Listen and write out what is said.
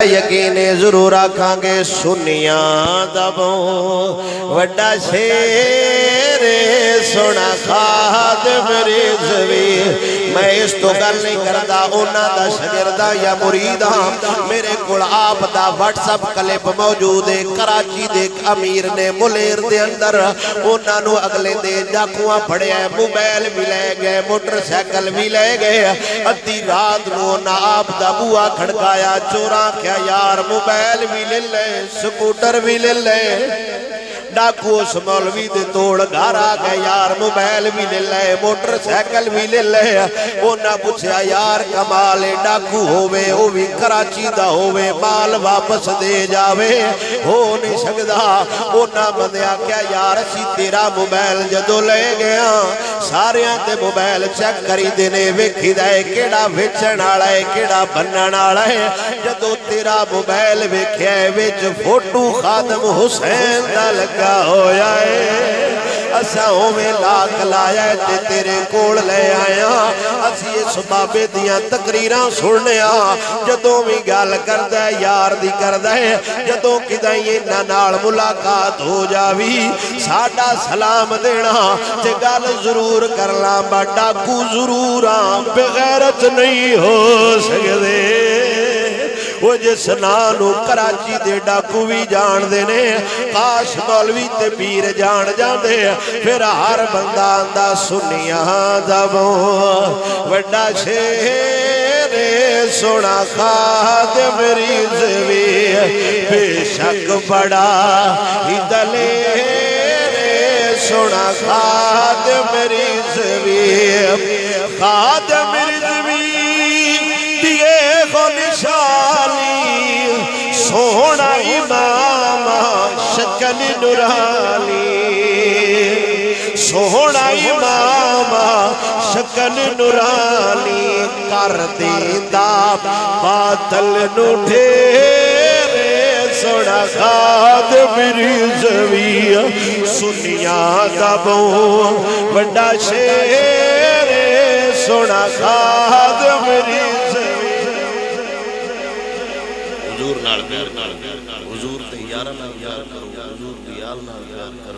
یقین ضرور آکھاں گے سنیاں دبوں وڈا شیر سونا خادم رضوی میں اس تو گل نہیں کردا انہاں دا شاگرداں یا مریداں میرے کول آپ دا واٹس اپ کلپ موجود ہے کراچی دے امیر نے ملیر دے اندر انہاں نو اگلے دے ڈاکواں پھڑیا موبائل بھی لے گئے موٹر سائیکل بھی لے گئے ادھی رات نو نہ آپ دا بوا کھڑکایا چوراں کیا یار موبائل بھی لے لے سکوٹر بھی لے لے ڈاکو اس مولوی دے توڑ گھر آ گئے یار موبائل بھی لے لے موٹر سائیکل بھی لے لے انہاں پوچھا یار کمال ڈاکو ہووے او بھی کراچی دا ہووے مال واپس دے جاوے ہو نہیں سکدا انہاں بندیا کیا یار اسی تیرا موبائل جدو لے گیا ساریاں تے موبائل چیک کری دینے ویکھی دے کیڑا ویچن والا ہے کیڑا بنن والا ہے جدو تیرا موبائل ویکھیا ہے وچ فوٹو خادم حسین دا لگا ہویا ہے اساں ہوویں لاکھ لایا ہے تے تیرے کول لے آیا اسی اس بابے دیاں تقریراں سنیا جدوں وی گل کردا ہے یار دی کردا ہے جدوں کدی انہاں نال ملاقات ہو جاوی ساڈا سلام دینا تے گل ضرور کر لاں با ڈاکو ضرور بغیرت نہیں ہو سکدے وہ جس نانو کراچی دے ڈاکو بھی جان دینے کاش مولوی تے پیر جان جان دے پھر ہر بندہ آندہ سنیاں دبوں وڈا شیر سونا خادم رضوی بے شک بڑا ہی دلیر سونا خادم رضوی خادم رضوی دیئے خو نشانی سونا امام شکل نورانی سونا امام شکل نورانی کر دیندہ باطل نو ڈھیرے سونا خادم رضوی سنیاں دبوں وڈا شیر سونا خادم رضوی حضور نال حضور تے یاراں نال یار کرو حضور دی یار نال یار کرو